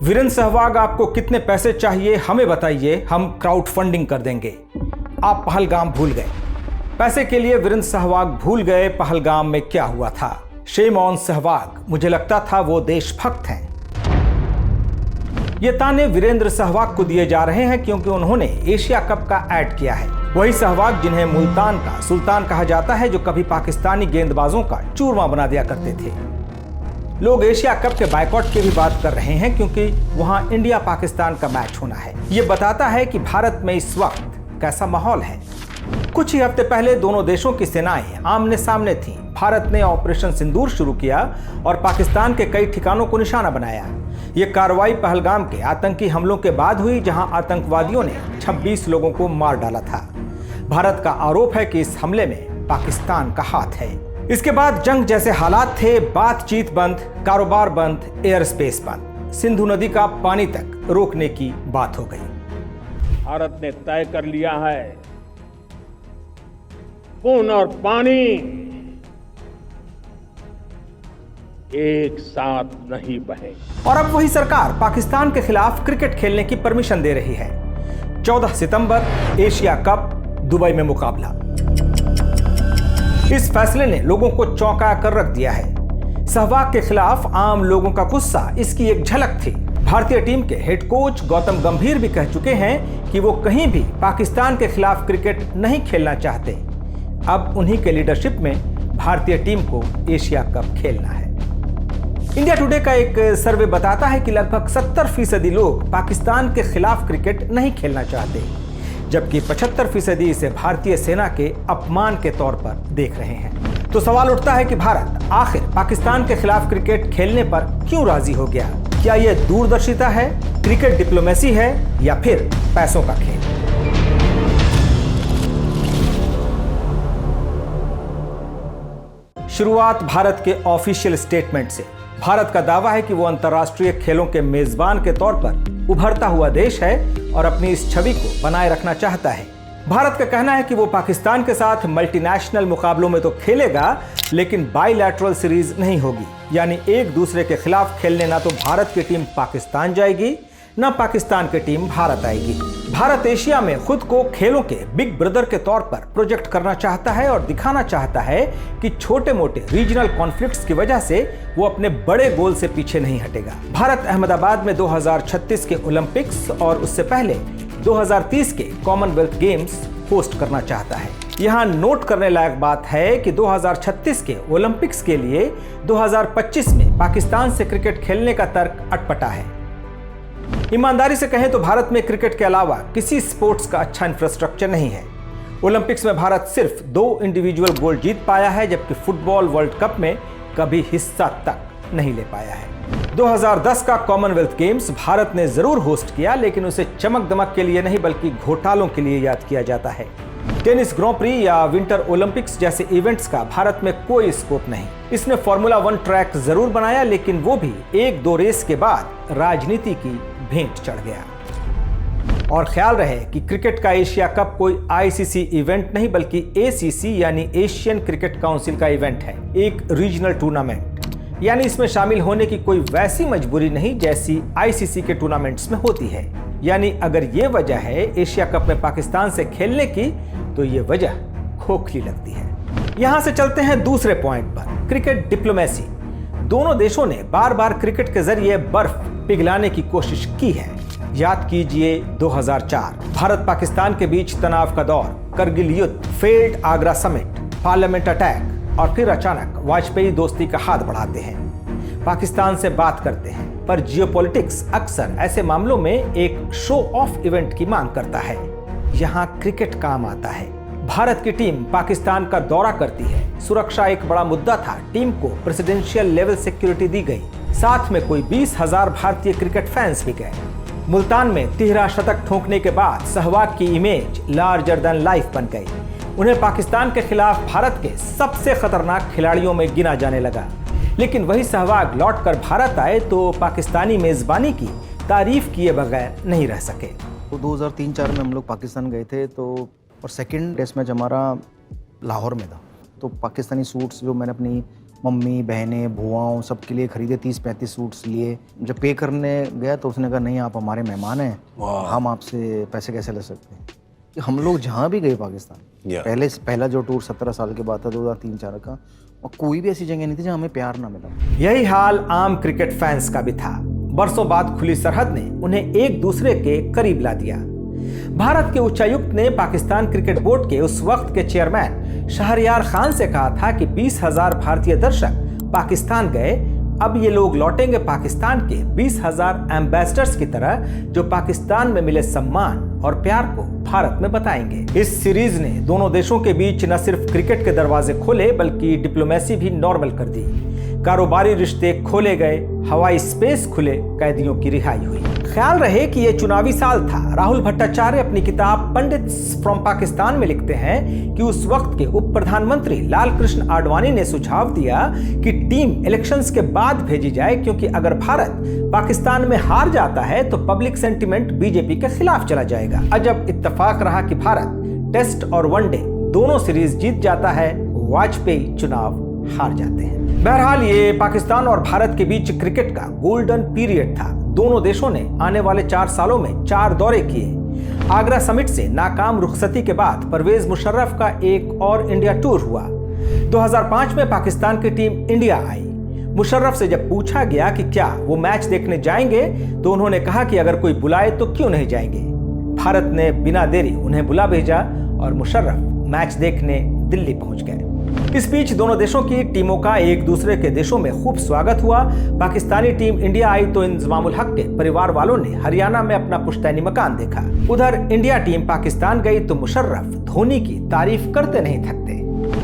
वीरेंद्र सहवाग, आपको कितने पैसे चाहिए हमें बताइए, हम क्राउड फंडिंग कर देंगे। आप पहलगाम भूल गए। पैसे के लिए वीरेंद्र सहवाग भूल गए पहलगाम में क्या हुआ था। शेम ऑन सहवाग, मुझे लगता था वो देशभक्त हैं। ये ताने वीरेंद्र सहवाग को दिए जा रहे हैं क्योंकि उन्होंने एशिया कप का ऐड किया है। वही सहवाग जिन्हें मुल्तान का सुल्तान कहा जाता है, जो कभी पाकिस्तानी गेंदबाजों का चूरमा बना दिया करते थे। लोग एशिया कप के बायकॉट की भी बात कर रहे हैं क्योंकि वहां इंडिया पाकिस्तान का मैच होना है। ये बताता है कि भारत में इस वक्त कैसा माहौल है। कुछ ही हफ्ते पहले दोनों देशों की सेनाएं आमने सामने थीं। भारत ने ऑपरेशन सिंदूर शुरू किया और पाकिस्तान के कई ठिकानों को निशाना बनाया। ये कार्रवाई पहलगाम के आतंकी हमलों के बाद हुई, जहां आतंकवादियों ने 26 लोगों को मार डाला था। भारत का आरोप है कि इस हमले में पाकिस्तान का हाथ है। इसके बाद जंग जैसे हालात थे, बातचीत बंद, कारोबार बंद, एयर स्पेस बंद, सिंधु नदी का पानी तक रोकने की बात हो गई। भारत ने तय कर लिया है खून और पानी एक साथ नहीं बहे। और अब वही सरकार पाकिस्तान के खिलाफ क्रिकेट खेलने की परमिशन दे रही है। 14 सितंबर एशिया कप, दुबई में मुकाबला। इस फैसले ने लोगों को चौंका कर रख दिया है। सहवाग के खिलाफ आम लोगों का गुस्सा इसकी एक झलक थी। भारतीय टीम के हेड कोच गौतम गंभीर भी कह चुके हैं कि वो कहीं भी पाकिस्तान के खिलाफ क्रिकेट नहीं खेलना चाहते। अब उन्हीं के लीडरशिप में भारतीय टीम को एशिया कप खेलना है। इंडिया टुडे का एक सर्वे बताता है कि लगभग 70% लोग पाकिस्तान के खिलाफ क्रिकेट नहीं खेलना चाहते, जबकि 75% इसे भारतीय सेना के अपमान के तौर पर देख रहे हैं। तो सवाल उठता है कि भारत आखिर पाकिस्तान के खिलाफ क्रिकेट खेलने पर क्यों राजी हो गया? क्या यह दूरदर्शिता है, क्रिकेट डिप्लोमेसी है, या फिर पैसों का खेल? शुरुआत भारत के ऑफिशियल स्टेटमेंट से। भारत का दावा है कि वो अंतर्राष्ट्रीय खेलों के मेजबान के तौर पर उभरता हुआ देश है और अपनी इस छवि को बनाए रखना चाहता है। भारत का कहना है कि वो पाकिस्तान के साथ मल्टीनेशनल मुकाबलों में तो खेलेगा, लेकिन बाइलैटरल सीरीज नहीं होगी। यानी एक दूसरे के खिलाफ खेलने ना तो भारत की टीम पाकिस्तान जाएगी, ना पाकिस्तान की टीम भारत आएगी। भारत एशिया में खुद को खेलों के बिग ब्रदर के तौर पर प्रोजेक्ट करना चाहता है और दिखाना चाहता है कि छोटे मोटे रीजनल कॉन्फ्लिक्ट्स की वजह से वो अपने बड़े गोल से पीछे नहीं हटेगा। भारत अहमदाबाद में 2036 के ओलंपिक्स और उससे पहले 2030 के कॉमनवेल्थ गेम्स होस्ट करना चाहता है। यहाँ नोट करने लायक बात है कि 2036 के ओलंपिक्स के लिए 2025 में पाकिस्तान से क्रिकेट खेलने का तर्क अटपटा है। ईमानदारी से कहें तो भारत में क्रिकेट के अलावा किसी स्पोर्ट्स का अच्छा इंफ्रास्ट्रक्चर नहीं है। ओलंपिक्स में भारत सिर्फ 2 इंडिविजुअल गोल्ड जीत पाया है, जबकि फुटबॉल वर्ल्ड कप में कभी हिस्सा तक नहीं ले पाया है। 2010 का कॉमनवेल्थ गेम्स भारत ने जरूर होस्ट किया, लेकिन उसे चमक दमक के लिए नहीं बल्कि घोटालों के लिए याद किया जाता है। टेनिस ग्रां प्री या विंटर ओलंपिक्स जैसे इवेंट्स का भारत में कोई स्कोप नहीं। इसने फॉर्मूला 1 ट्रैक जरूर बनाया, लेकिन वो भी 1-2 रेस के बाद राजनीति की भेंट चढ़ गया। और ख्याल रहे कि क्रिकेट का एशिया कप कोई आईसीसी इवेंट नहीं बल्कि एसीसी यानी एशियन क्रिकेट काउंसिल का इवेंट है, एक रीजनल टूर्नामेंट। यानी इसमें शामिल होने की कोई वैसी मजबूरी नहीं जैसी आईसीसी के टूर्नामेंट्स में होती है। यानी अगर ये वजह है एशिया कप में पाकिस्तान से खेलने की, तो ये वजह खोखली लगती है। यहां से चलते हैं दूसरे पॉइंट पर, क्रिकेट डिप्लोमेसी। दोनों देशों ने बार बार क्रिकेट के जरिए बर्फ पिघलाने की कोशिश की है। याद कीजिए 2004 भारत पाकिस्तान के बीच तनाव का दौर, करगिल युद्ध, failed Agra summit, parliament attack, और फिर अचानक वाजपेयी दोस्ती का हाथ बढ़ाते हैं, पाकिस्तान से बात करते हैं। पर जियोपॉलिटिक्स अक्सर ऐसे मामलों में एक शो ऑफ इवेंट की मांग करता है। यहाँ क्रिकेट काम आता है। भारत की टीम पाकिस्तान का दौरा करती है। सुरक्षा एक बड़ा मुद्दा था। टीम को प्रेसिडेंशियल लेवल सिक्योरिटी दी गई, साथ में कोई 20,000 भारतीय क्रिकेट फैंस भी गए। मुल्तान में 13 शतक ठोकने के बाद सहवाग की इमेज लार्जर देन लाइफ बन गई। उन्हें पाकिस्तान के खिलाफ भारत के सबसे खतरनाक खिलाड़ियों में गिना जाने लगा। लेकिन वही सहवाग लौटकर भारत आए तो पाकिस्तानी मेजबानी की तारीफ किए बगैर नहीं रह सके। तो 2003-04 में हम लोग पाकिस्तान गए थे, तो और सेकंड टेस्ट मैच हमारा लाहौर में था। तो पाकिस्तानी सूट्स जो मैंने अपनी मम्मी बहनें बुआओं सबके लिए खरीदे, 30-35 सूट्स लिए। जब पे करने गया तो उसने कहा नहीं आप हमारे मेहमान हैं, हम आपसे पैसे कैसे ले सकते हैं। कि हम लोग जहाँ भी गए पाकिस्तान, पहला जो टूर 17 साल के बाद था 2003-04 का, और कोई भी ऐसी जगह नहीं थी जहाँ हमें प्यार ना मिला। यही हाल आम क्रिकेट फैंस का भी था। बरसों बाद खुली सरहद ने उन्हें एक दूसरे के करीब ला दिया। भारत के उच्चायुक्त ने पाकिस्तान क्रिकेट बोर्ड के उस वक्त के चेयरमैन शहरयार खान से कहा था कि 20,000 भारतीय दर्शक पाकिस्तान गए, अब ये लोग लौटेंगे पाकिस्तान के 20,000 एम्बेसडर्स की तरह, जो पाकिस्तान में मिले सम्मान और प्यार को भारत में बताएंगे। इस सीरीज ने दोनों देशों के बीच न सिर्फ क्रिकेट के दरवाजे खोले बल्कि डिप्लोमेसी भी नॉर्मल कर दी। कारोबारी रिश्ते खोले गए, हवाई स्पेस खुले, कैदियों की रिहाई हुई। ख्याल रहे कि यह चुनावी साल था। राहुल भट्टाचार्य अपनी किताब पंडित्स फ्रॉम पाकिस्तान में लिखते हैं कि उस वक्त के उप प्रधानमंत्री लाल कृष्ण आडवाणी ने सुझाव दिया कि टीम इलेक्शंस के बाद भेजी जाए, क्योंकि अगर भारत पाकिस्तान में हार जाता है तो पब्लिक सेंटिमेंट बीजेपी के खिलाफ चला जाएगा। अजब इत्तेफाक रहा कि भारत टेस्ट और वनडे दोनों सीरीज जीत जाता है, वाजपेयी चुनाव हार जाते हैं। बहरहाल ये पाकिस्तान और भारत के बीच क्रिकेट का गोल्डन पीरियड था। दोनों देशों ने आने वाले 4 सालों में 4 दौरे किए। आगरा समिट से नाकाम रुखसती के बाद परवेज मुशर्रफ का एक और इंडिया टूर हुआ। 2005 में पाकिस्तान की टीम इंडिया आई। मुशर्रफ से जब पूछा गया कि क्या वो मैच देखने जाएंगे तो उन्होंने कहा कि अगर कोई बुलाए तो क्यों नहीं जाएंगे। भारत ने बिना देरी उन्हें बुला भेजा और मुशर्रफ मैच देखने दिल्ली पहुंच गए। इस बीच दोनों देशों की टीमों का एक दूसरे के देशों में खूब स्वागत हुआ। पाकिस्तानी टीम इंडिया आई तो इंजमामुल हक के परिवार वालों ने हरियाणा में अपना पुश्तैनी मकान देखा। उधर इंडिया टीम पाकिस्तान गई तो मुशर्रफ धोनी की तारीफ करते नहीं थकते।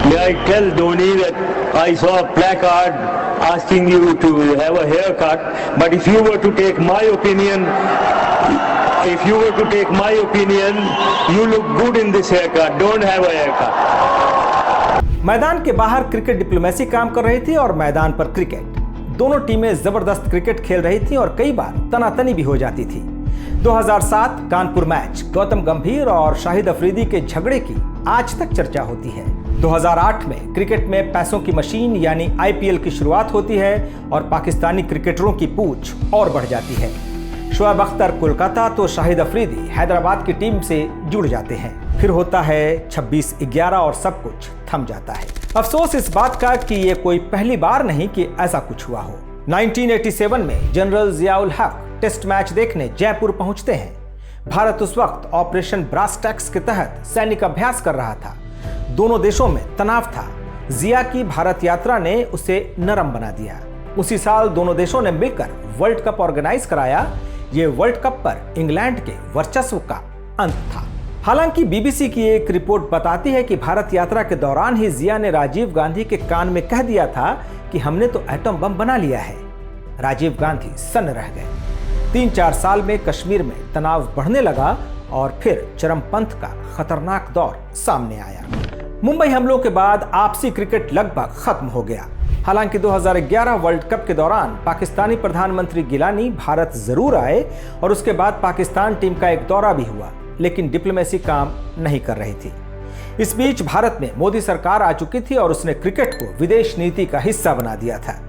May I tell Dhoni that I saw a placard asking you to have a haircut, but if you were to take my opinion, you look good in this haircut. Don't have a haircut. मैदान के बाहर cricket diplomacy काम कर रही थी और मैदान पर क्रिकेट। दोनों टीमें जबरदस्त क्रिकेट खेल रही थीं और कई बार तनातनी भी हो जाती थी। 2007 कानपुर मैच, गौतम गंभीर और शाहिद अफरीदी के झगड़े की आज तक चर्चा होती है। 2008 में क्रिकेट में पैसों की मशीन यानी IPL की शुरुआत होती है और पाकिस्तानी क्रिकेटरों की पूछ और बढ़ जाती है। शोएब अख्तर कोलकाता तो शाहिद अफरीदी हैदराबाद की टीम से जुड़ जाते हैं। फिर होता है 26-11 और सब कुछ थम जाता है। अफसोस इस बात का कि ये कोई पहली बार नहीं कि ऐसा कुछ हुआ हो। 1987 में जनरल जियाउल हक टेस्ट मैच देखने जयपुर पहुंचते हैं। भारत उस वक्त ऑपरेशन ब्रास टैक्स के तहत सैनिक अभ्यास कर रहा था। दोनों देशों में तनाव था। जिया की भारत यात्रा ने उसे नरम बना दिया। उसी साल दोनों देशों ने मिलकर वर्ल्ड कप ऑर्गेनाइज कराया। ये वर्ल्ड कप पर इंग्लैंड के वर्चस्व का अंत था। हालांकि BBC की एक रिपोर्ट बताती है कि भारत यात्रा के दौरान ही जिया ने राजीव गांधी के कान में कह दिया था कि हमने तो एटम बम बना लिया है। राजीव गांधी सन्न रह गए। 3-4 साल में कश्मीर में तनाव बढ़ने लगा और फिर चरमपंथ का खतरनाक दौर सामने आया। मुंबई हमलों के बाद आपसी क्रिकेट लगभग खत्म हो गया। हालांकि 2011 वर्ल्ड कप के दौरान पाकिस्तानी प्रधानमंत्री गिलानी भारत जरूर आए और उसके बाद पाकिस्तान टीम का एक दौरा भी हुआ, लेकिन डिप्लोमेसी काम नहीं कर रही थी। इस बीच भारत में मोदी सरकार आ चुकी थी और उसने क्रिकेट को विदेश नीति का हिस्सा बना दिया था।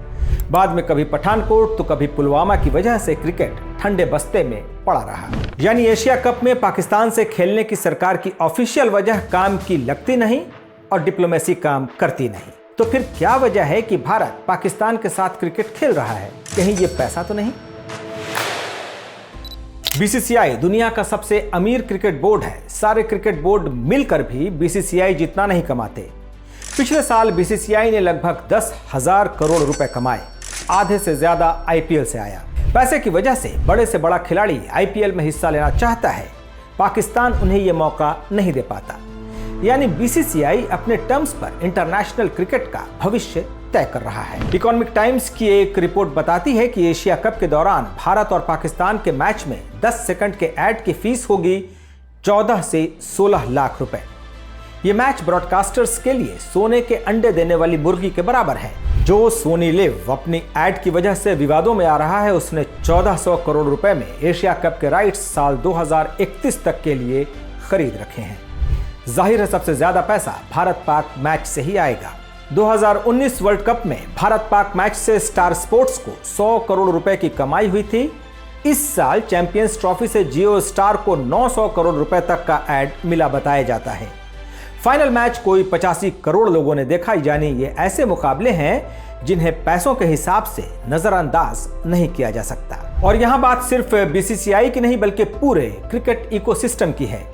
बाद में कभी पठानकोट तो कभी पुलवामा की वजह से क्रिकेट ठंडे बस्ते में पड़ा रहा। यानी एशिया कप में पाकिस्तान से खेलने की सरकार की ऑफिशियल वजह काम की लगती नहीं और डिप्लोमेसी काम करती नहीं। तो फिर क्या वजह है कि भारत पाकिस्तान के साथ क्रिकेट खेल रहा है? कहीं ये पैसा तो नहीं? BCCI दुनिया का सबसे अमीर क्रिकेट बोर्ड है। सारे क्रिकेट बोर्ड मिलकर भी BCCI जितना नहीं कमाते। पिछले साल BCCI ने लगभग 10,000 करोड़ रुपए कमाए। आधे से ज्यादा IPL से आया। पैसे की वजह से बड़े से बड़ा खिलाड़ी IPL में हिस्सा लेना चाहता है, पाकिस्तान उन्हें यह मौका नहीं दे पाता। यानी BCCI अपने टर्म्स पर इंटरनेशनल क्रिकेट का भविष्य तय कर रहा है। इकोनॉमिक टाइम्स की एक रिपोर्ट बताती है कि एशिया कप के दौरान भारत और पाकिस्तान के मैच में 10 सेकंड के ऐड की फीस होगी 14 से 16 लाख रुपए। ये मैच ब्रॉडकास्टर्स के लिए सोने के अंडे देने वाली मुर्गी के बराबर है। जो सोनी लिव अपनी ऐड की वजह से विवादों में आ रहा है, उसने 1400 करोड़ रुपए में एशिया कप के राइट्स साल 2031 तक के लिए खरीद रखे हैं। जाहिर है सबसे ज्यादा पैसा भारत पाक मैच से ही आएगा। 2019 वर्ल्ड कप में भारत पाक मैच से स्टार स्पोर्ट्स को 100 करोड़ रुपए की कमाई हुई थी। इस साल चैंपियंस ट्रॉफी से जियो स्टार को 900 करोड़ रुपए तक का ऐड मिला बताया जाता है। फाइनल मैच कोई 85 करोड़ लोगों ने देखा, यानी ये ऐसे मुकाबले हैं जिन्हें पैसों के हिसाब से नजरअंदाज नहीं किया जा सकता। और यहां बात सिर्फ बीसीसीआई की नहीं बल्कि पूरे क्रिकेट इकोसिस्टम की है।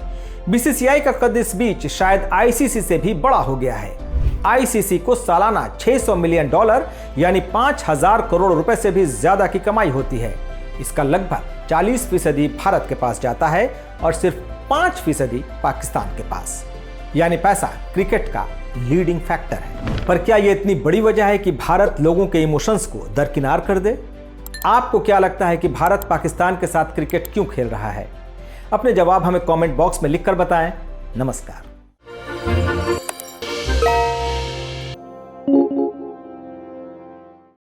बीसीसीआई का कद इस बीच शायद आईसीसी से भी बड़ा हो गया है। आईसीसी को सालाना $600 मिलियन यानी 5,000 करोड़ रुपए से भी ज्यादा की कमाई होती है। इसका लगभग 40% भारत के पास जाता है और सिर्फ 5% पाकिस्तान के पास। यानी पैसा क्रिकेट का लीडिंग फैक्टर है। पर क्या यह इतनी बड़ी वजह है कि भारत लोगों के इमोशंस को दरकिनार कर दे? आपको क्या लगता है कि भारत पाकिस्तान के साथ क्रिकेट क्यों खेल रहा है? अपने जवाब हमें कमेंट बॉक्स में लिखकर बताएं। नमस्कार।